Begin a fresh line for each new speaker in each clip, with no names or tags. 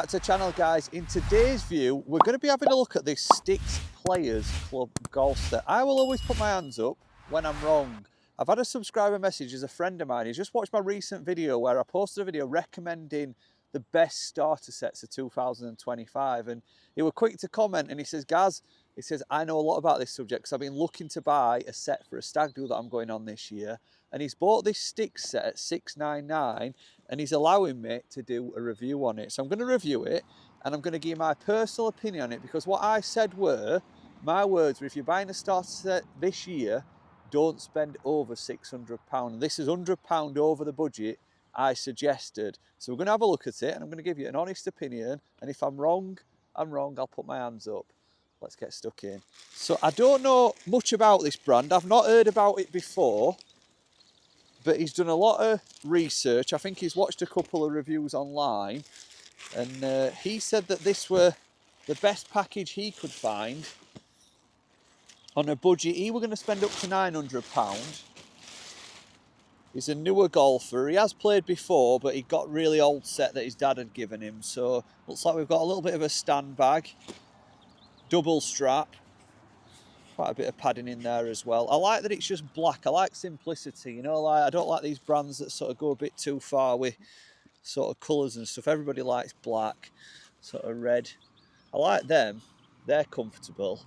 Back to the channel, guys. In today's view, we're going to be having a look at this Stix Players Club golf set. I will always put my hands up when I'm wrong. I've had a subscriber message as a friend of mine. He's just watched my recent video where I posted a video recommending the best starter sets of 2025, and he was quick to comment and he says, Gaz, he says, I know a lot about this subject because I've been looking to buy a set for a stag do that I'm going on this year, and he's bought this Stix set at $699 and he's allowing me to do a review on it. So I'm going to review it and I'm going to give my personal opinion on it, because what I said were, my words were, if you're buying a starter set this year, don't spend over £600. This is £100 over the budget I suggested. So we're going to have a look at it and I'm going to give you an honest opinion, and if I'm wrong, I'm wrong. I'll put my hands up. Let's get stuck in. So I don't know much about this brand. I've not heard about it before, but he's done a lot of research. I think he's watched a couple of reviews online, and he said that this were the best package he could find on a budget. He were going to spend up to £900. He's a newer golfer. He has played before, but he got really old set that his dad had given him. So looks like we've got a little bit of a stand bag, double strap, quite a bit of padding in there as well. I like that it's just black. I like simplicity, you know, like I don't like these brands that sort of go a bit too far with sort of colours and stuff. Everybody likes black, sort of red. I like them. They're comfortable.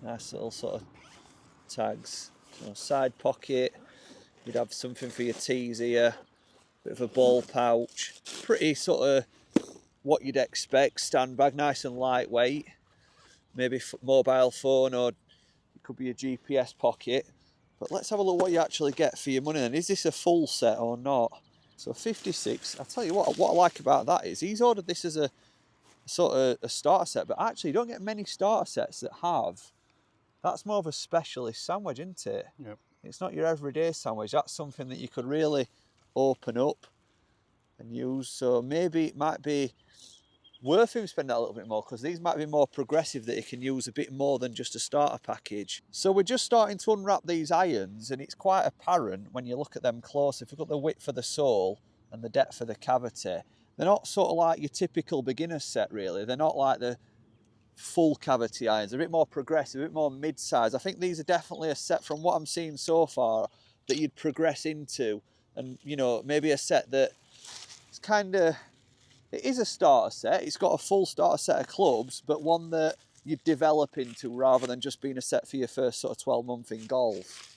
Nice little sort of tags. You know, side pocket. You'd have something for your tees here. Bit of a ball pouch. Pretty sort of what you'd expect. Stand bag, nice and lightweight. Maybe mobile phone, or it could be a GPS pocket. But let's have a look what you actually get for your money then. Is this a full set or not? So 56. I'll tell you what I like about that is he's ordered this as a sort of a starter set, but actually you don't get many starter sets that have. That's more of a specialist sandwich, isn't it?
Yep.
It's not your everyday sandwich. That's something that you could really open up and use. So maybe it might be worth him spending a little bit more, because these might be more progressive, that he can use a bit more than just a starter package. So we're just starting to unwrap these irons, and it's quite apparent when you look at them close. If you've got the width for the sole and the depth of the cavity, they're not sort of like your typical beginner set really. They're not like the full cavity irons. They're a bit more progressive, a bit more mid-size. I think these are definitely a set, from what I'm seeing so far, that you'd progress into, and you know, maybe a set that it's kind of, it is a starter set. It's got a full starter set of clubs, but one that you'd develop into rather than just being a set for your first sort of 12-month in golf.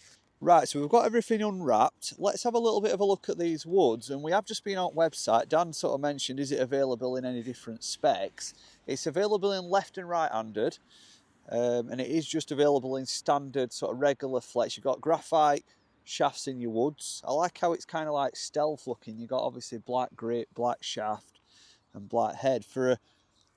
Right, so we've got everything unwrapped. Let's have a little bit of a look at these woods, and we have just been on website. Dan sort of mentioned, is it available in any different specs? It's available in left and right-handed, and it is just available in standard sort of regular flex. You've got graphite shafts in your woods. I like how it's kind of like stealth looking. You've got obviously black grip, black shaft and black head. For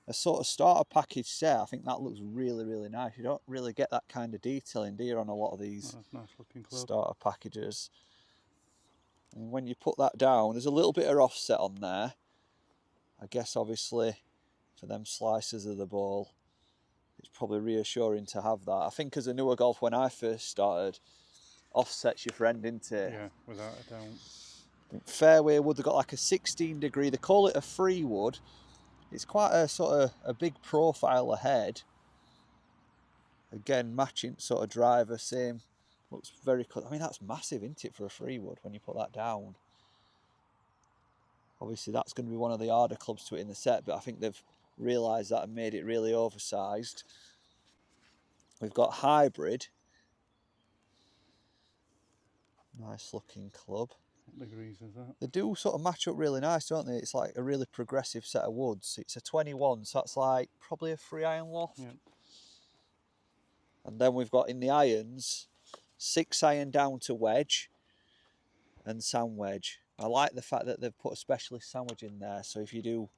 a sort of starter package set, I think that looks really, really nice. You don't really get that kind of detailing, do you, on a lot of these
Nice looking club.
starter packages. And when you put that down, there's a little bit of offset on there. I guess obviously for them slices of the ball, it's probably reassuring to have that. I think as a newer golf, when I first started, offset's your friend, isn't it?
Yeah, without a doubt.
Fairway wood, they've got like a 16 degree, they call it a free wood. It's quite a sort of a big profile ahead. Again, matching sort of driver, same. Looks very cool. I mean, that's massive, isn't it, for a free wood when you put that down? Obviously, that's going to be one of the harder clubs to hit in the set, but I think they've realised that and made it really oversized. We've got hybrid. Nice looking club.
What degrees is that?
They do sort of match up really nice, don't they? It's like a really progressive set of woods. It's a 21, so that's like probably a 3-iron loft.
Yep.
And then we've got in the irons, 6-iron down to wedge and sand wedge. I like the fact that they've put a specialist sandwich in there, so if you do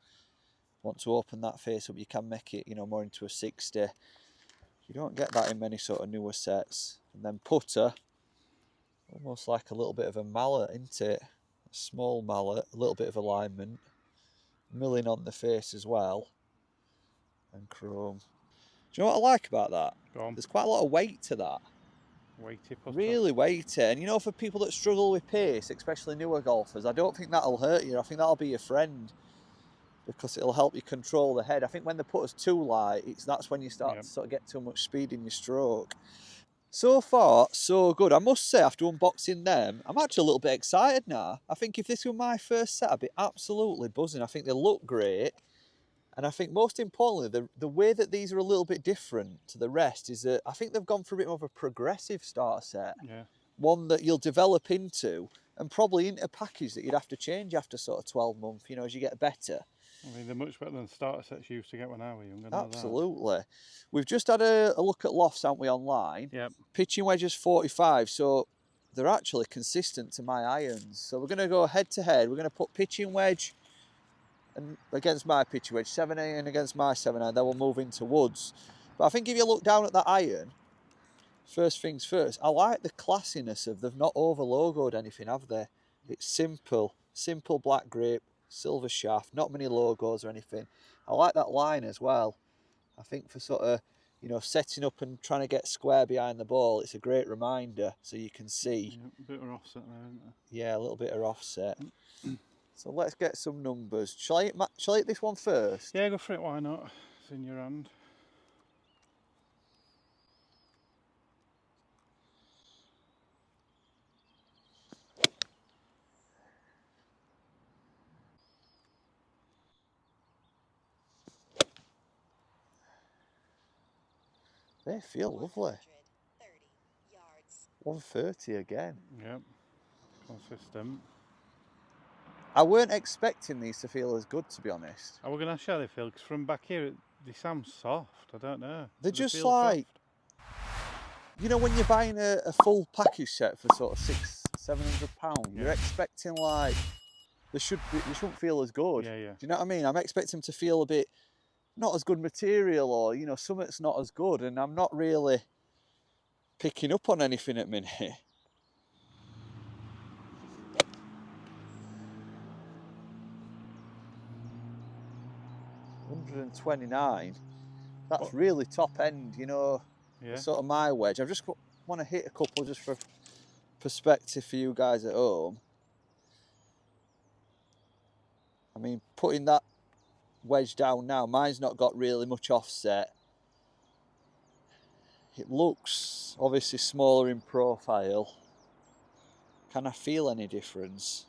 want to open that face up, you can make it, you know, more into a 60. You don't get that in many sort of newer sets. And then putter, almost like a little bit of a mallet, isn't it? A small mallet, a little bit of alignment, milling on the face as well, and chrome. Do you know what I like about that?
Go on.
There's quite a lot of weight to that.
Weighty putter.
Really weighty. And you know, for people that struggle with pace, especially newer golfers, I don't think that'll hurt you. I think that'll be your friend. because it'll help you control the head. I think when the putter's too light, that's when you start
Yep.
to sort of get too much speed in your stroke. So far, so good. I must say, after unboxing them, I'm actually a little bit excited now. I think if this were my first set, I'd be absolutely buzzing. I think they look great. And I think most importantly, the way that these are a little bit different to the rest is that I think they've gone for a bit more of a progressive starter set.
Yeah.
One that you'll develop into, and probably into a package that you'd have to change after sort of 12 months, you know, as you get better.
I mean, they're much better than starter sets you used to get when I was younger.
Absolutely. We've just had a look at lofts, haven't we, online?
Yep.
Pitching wedges 45, so they're actually consistent to my irons. So we're going to go head to head. We're going to put pitching wedge and against my pitching wedge, 7 iron against my 7 iron, then we'll move into woods. But I think if you look down at that iron, first things first, I like the classiness of they've not over logoed anything, have they? It's simple black grip, silver shaft, not many logos or anything. I like that line as well. I think for sort of, you know, setting up and trying to get square behind the ball, it's a great reminder so you can see.
Yeah, a bit of offset there, isn't there?
Yeah, a little bit of offset. So let's get some numbers. Shall I hit this one first?
Yeah, go for it, why not? It's in your hand.
They feel lovely. 130 again.
Yep, consistent.
I weren't expecting these to feel as good, to be honest.
We're going to ask you how they feel, because from back here, they sound soft. I don't know.
They're
Do they
just
feel
like,
soft?
you know, when you're buying a full package set for sort of £600-700, you're expecting like, they shouldn't feel as good.
Yeah, yeah.
Do you know what I mean? I'm expecting them to feel a bit, not as good material, or, you know, something's not as good, and I'm not really picking up on anything at the minute. $129. That's really top end, you know.
Yeah.
Sort of my wedge. I just want to hit a couple just for perspective for you guys at home. I mean, putting that wedge down now, mine's not got really much offset. It looks obviously smaller in profile. Can I feel any difference?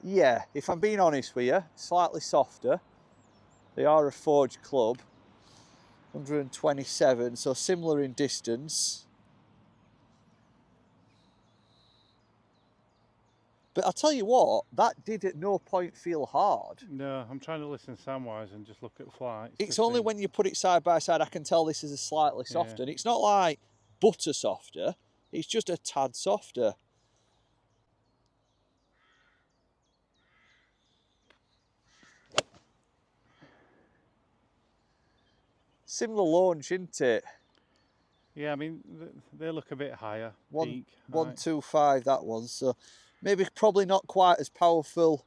Yeah, if I'm being honest with you, slightly softer. They are a forged club. 127, so similar in distance. But I'll tell you what, that did at no point feel hard.
No, I'm trying to listen sound-wise and just look at flight.
It's only when you put it side by side I can tell this is a slightly softer. And it's not like butter softer, it's just a tad softer. Similar launch, isn't it?
Yeah, I mean, they look a bit higher.
125 that one, so maybe probably not quite as powerful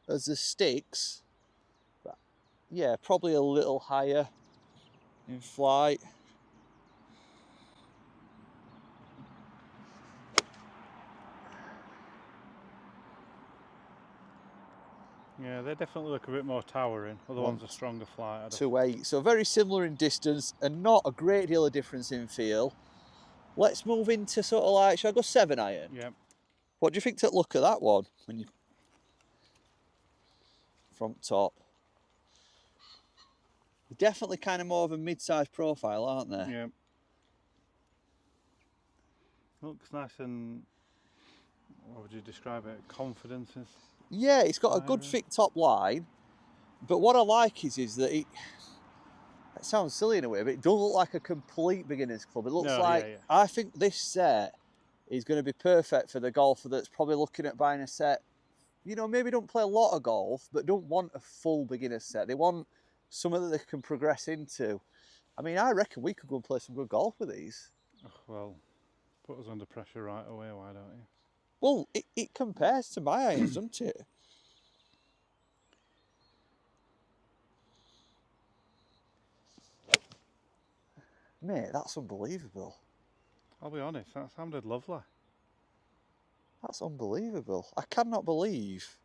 as the Stix, but yeah, probably a little higher in flight.
Yeah, they definitely look a bit more towering. Other ones are stronger flight.
2.8, so very similar in distance and not a great deal of difference in feel. Let's move into sort of like, shall I go 7 iron?
Yep.
What do you think to look at that one when you front top? Definitely kind of more of a mid-sized profile, aren't they?
Yep. Looks nice and, what would you describe it? Confidence.
Yeah, it's got a good thick top line, but what I like is that it sounds silly in a way, but it doesn't look like a complete beginner's club. It looks like, I think this set is going to be perfect for the golfer that's probably looking at buying a set, you know, maybe don't play a lot of golf, but don't want a full beginner's set. They want something that they can progress into. I mean, I reckon we could go and play some good golf with these.
Oh, well, put us under pressure right away, why don't you?
Well, it compares to my irons, doesn't it? Mate, that's unbelievable.
I'll be honest, that sounded lovely.
That's unbelievable. I cannot believe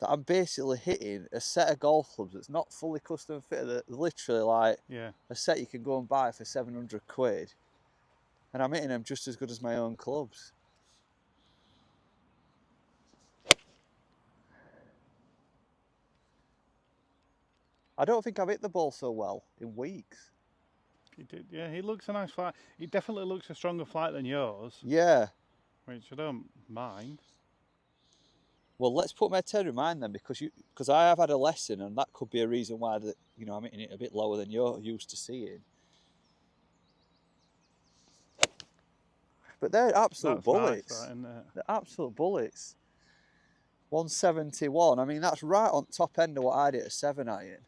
that I'm basically hitting a set of golf clubs that's not fully custom fitted. They're literally like a set you can go and buy for 700 quid. And I'm hitting them just as good as my own clubs. I don't think I've hit the ball so well in weeks.
He did, yeah, he looks a nice flight. He definitely looks a stronger flight than yours.
Yeah.
Which I don't mind.
Well, let's put my head in mind then, because I have had a lesson, and that could be a reason why I'm hitting it a bit lower than you're used to seeing. But they're absolute bullets.
Nice, that, isn't it?
They're absolute bullets. 171. I mean, that's right on top end of what I did at a 7-iron.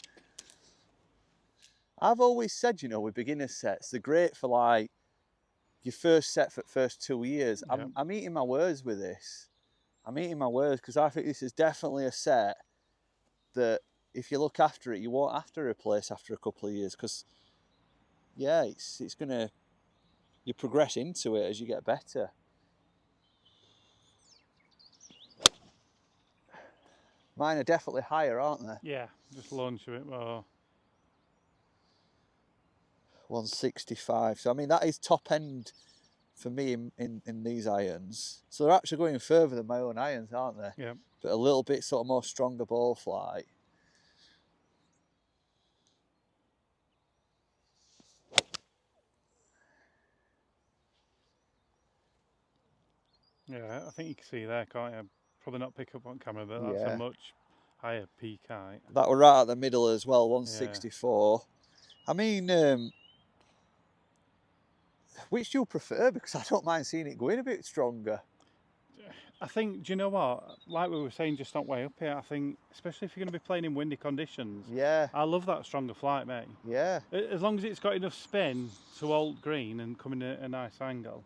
I've always said, with beginner sets, they're great for like your first set for the first 2 years.
Yep.
I'm eating my words with this. I'm eating my words because I think this is definitely a set that if you look after it, you won't have to replace after a couple of years because, yeah, it's going to, you progress into it as you get better. Mine are definitely higher, aren't they?
Yeah, just launch a bit more.
165. So, I mean, that is top end for me in these irons. So they're actually going further than my own irons, aren't they?
Yeah.
But a little bit sort of more stronger ball flight.
Yeah, I think you can see there, can't you? Probably not pick up on camera, but that's a much higher peak height.
That were right at the middle as well, 164. Yeah. I mean, which do you prefer? Because I don't mind seeing it going a bit stronger.
I think, do you know what? Like we were saying just on way up here, I think, especially if you're going to be playing in windy conditions, I love that stronger flight, mate.
Yeah.
As long as it's got enough spin to hold green and come in a nice angle.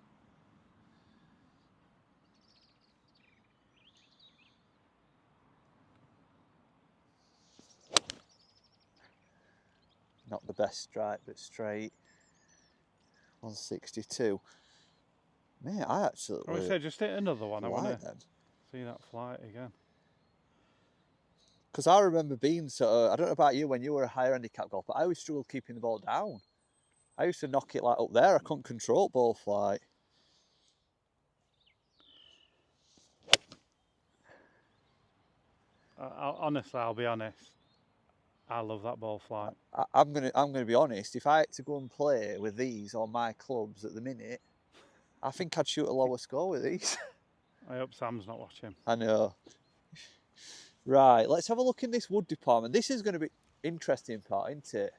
Not the best strike, but straight. 162. Man, I actually.
I would say just hit another one. I want to
them.
See that flight again.
Because I remember being I don't know about you when you were a higher handicap golfer, but I always struggled keeping the ball down. I used to knock it like up there. I couldn't control ball flight.
Honestly, I'll be honest. I love that ball flight.
I'm gonna be honest. If I had to go and play with these on my clubs at the minute, I think I'd shoot a lower score with these.
I hope Sam's not watching.
I know. Right, let's have a look in this wood department. This is going to be interesting part, isn't it?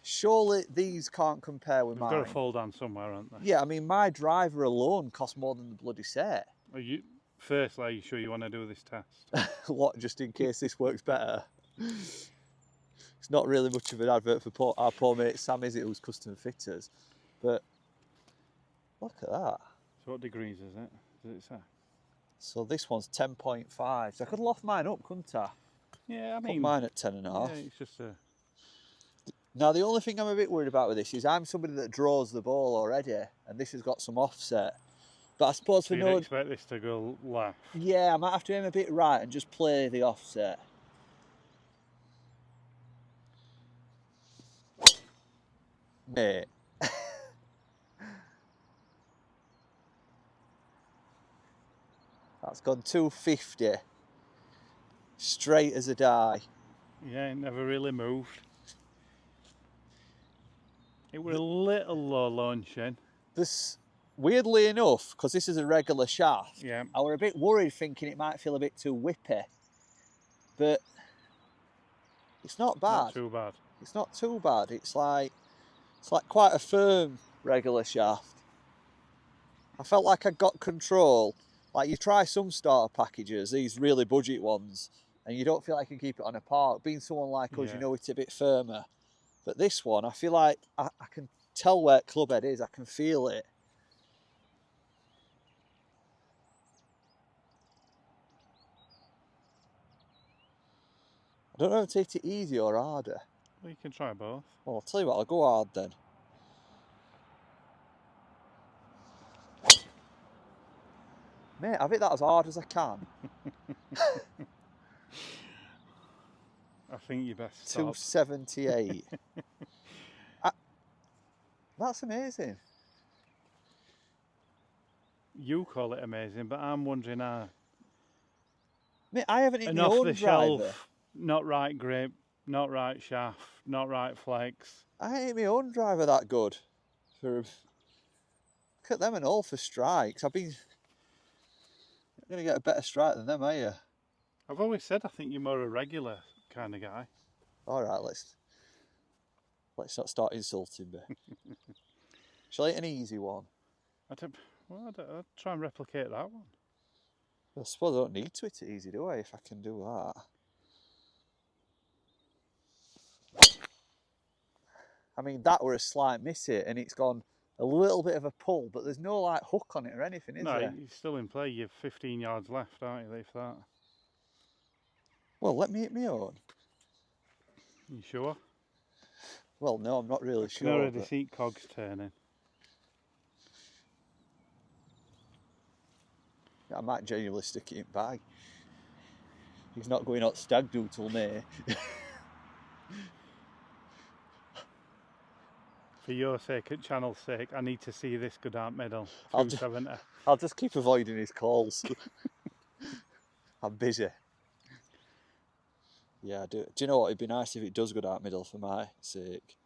Surely these can't compare with mine.
They've got to fall down somewhere, aren't they?
Yeah, I mean, my driver alone cost more than the bloody set.
Firstly, are you sure you want to do this test?
What, just in case this works better? It's not really much of an advert for our poor mate Sam, is it, who's custom fitters. But look at that.
So what degrees is it? Does it say?
So this one's 10.5. So I could loft mine up, couldn't I?
Yeah, I mean...
Put mine at 10.5.
Yeah, it's just a...
Now, the only thing I'm a bit worried about with this is I'm somebody that draws the ball already, and this has got some offset. But I suppose
so
for
you'd expect this to go left?
Yeah, I might have to aim a bit right and just play the offset. Mate. That's gone 250. Straight as a die.
Yeah, it never really moved. It was a little low launching.
This, weirdly enough, because this is a regular shaft,
yeah.
I were a bit worried thinking it might feel a bit too whippy. But it's not bad.
Not too bad.
It's not too bad. It's like quite a firm regular shaft. I felt like I got control. Like you try some starter packages, these really budget ones, and you don't feel like you can keep it on a park. Being someone like us, you know it's a bit firmer. But this one, I feel like I can tell where club head is. I can feel it. I don't know if to hit it easy or harder.
Well, you can try both.
Well, I'll tell you what, I'll go hard then. Mate, I've hit that as hard as I can.
I think you best stop.
278. That's amazing.
You call it amazing, but I'm wondering how.
Mate, I haven't hit
An
my
off
own
the
driver.
shelf, not right grip, not right shaft, not right flex.
I ain't hit my own driver that good. Look at them and all for strikes. You're going to get a better strike than them, are you?
I've always said I think you're more a regular kind of guy.
All right, let's not start insulting me. Shall I hit an easy one?
I'll try and replicate that one.
I suppose I don't need to hit it easy, do I, if I can do that? I mean, that were a slight miss it, and it's gone a little bit of a pull, but there's no like hook on it or anything, is there?
No, you're still in play. You've 15 yards left, aren't you, if that?
Well, let me hit my own.
You sure?
Well, no, I'm not really sure.
I can already see cogs turning.
I might genuinely stick it in bag. He's not going out stag do till May.
For your sake, at channel's sake, I need to see this go down middle. 270.
I'll just keep avoiding his calls. I'm busy. Yeah, I do. Do you know what? It'd be nice if it does go down middle for my sake.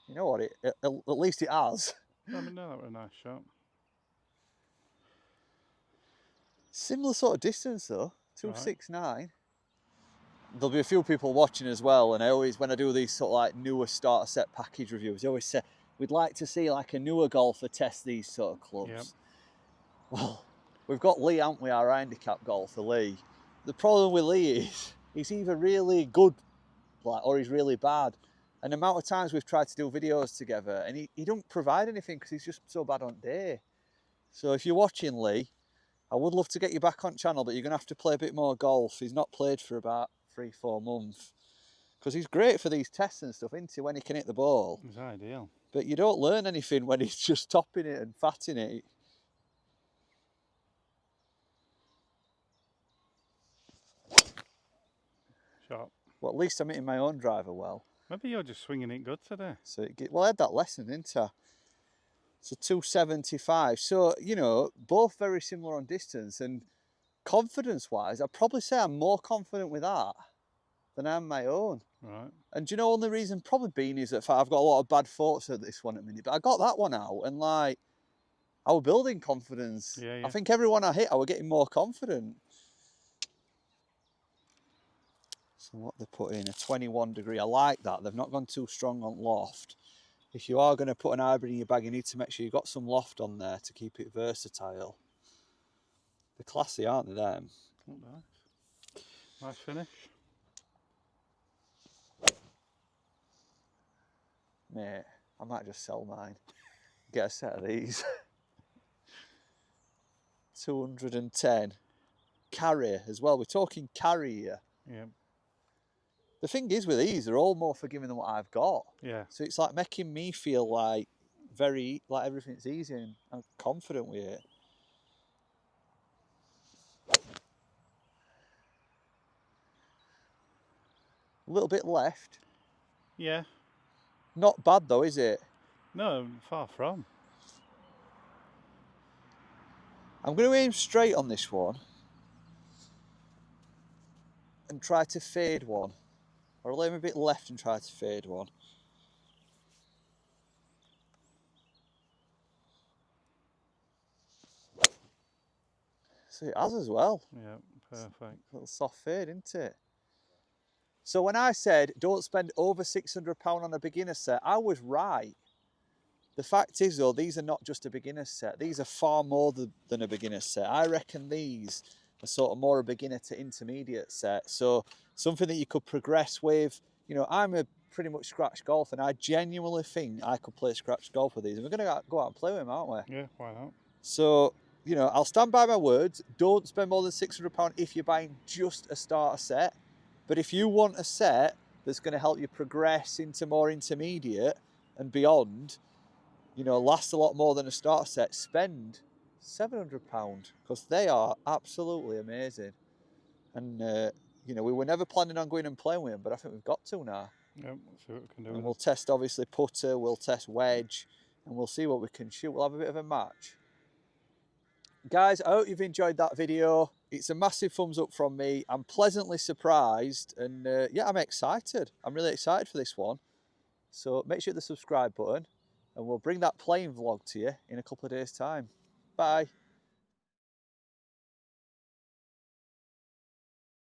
You know what? At least it has.
I mean, no, that was a nice shot.
Similar sort of distance though, 269. There'll be a few people watching as well, and I always, when I do these sort of like newer starter set package reviews, I always say, we'd like to see like a newer golfer test these sort of clubs. Yep. Well, we've got Lee, haven't we, our handicap golfer, Lee. The problem with Lee is, he's either really good, or he's really bad. And the amount of times we've tried to do videos together, and he don't provide anything because he's just so bad on day. So if you're watching, Lee, I would love to get you back on channel, but you're going to have to play a bit more golf. He's not played for about 3-4 months. Because he's great for these tests and stuff, isn't he, when he can hit the ball.
It's ideal.
But you don't learn anything when he's just topping it and fatting it.
Shot.
Well, at least I'm hitting my own driver well.
Maybe you're just swinging it good today.
So well, I had that lesson, didn't I? So 275. So, you know, both very similar on distance, and confidence-wise, I'd probably say I'm more confident with that than I am my own.
Right.
And do you know, only reason probably being is that I've got a lot of bad thoughts at this one at the minute, but I got that one out, and like, I was building confidence.
Yeah.
I think everyone I hit, I was getting more confident. So what they put in, a 21 degree, I like that. They've not gone too strong on loft. If you are going to put an hybrid in your bag, you need to make sure you've got some loft on there to keep it versatile. They're classy, aren't they, them?
Oh, nice. Nice finish.
Mate, I might just sell mine. Get a set of these. 210. Carry as well. We're talking carry here.
Yeah.
The thing is with these, they're all more forgiving than what I've got.
Yeah.
So it's like making me feel like like everything's easy, and I'm confident with it. A little bit left.
Yeah.
Not bad though, is it?
No, far from.
I'm going to aim straight on this one and try to fade one. Or I'll aim a bit left and try to fade one. So it has as well.
Yeah, perfect.
A little soft fade, isn't it? So when I said don't spend over £600 on a beginner set, I was right. The fact is though, these are not just a beginner set. These are far more than a beginner set. I reckon these are sort of more a beginner to intermediate set. So something that you could progress with. You know, I'm a pretty much scratch golf, and I genuinely think I could play scratch golf with these. And we're going to go out and play with them, aren't we?
Yeah, why not?
So, you know, I'll stand by my words. Don't spend more than £600 if you're buying just a starter set. But if you want a set that's going to help you progress into more intermediate and beyond, you know, last a lot more than a starter set, spend £700 because they are absolutely amazing. And, you know, we were never planning on going and playing with them, but I think we've got to now.
Yeah, we'll see what we can do.
And we'll test, obviously, putter, we'll test wedge, and we'll see what we can shoot. We'll have a bit of a match. Guys, I hope you've enjoyed that video. It's a massive thumbs up from me. I'm pleasantly surprised, and yeah, I'm excited. I'm really excited for this one. So make sure you hit the subscribe button, and we'll bring that playing vlog to you in a couple of days' time. Bye.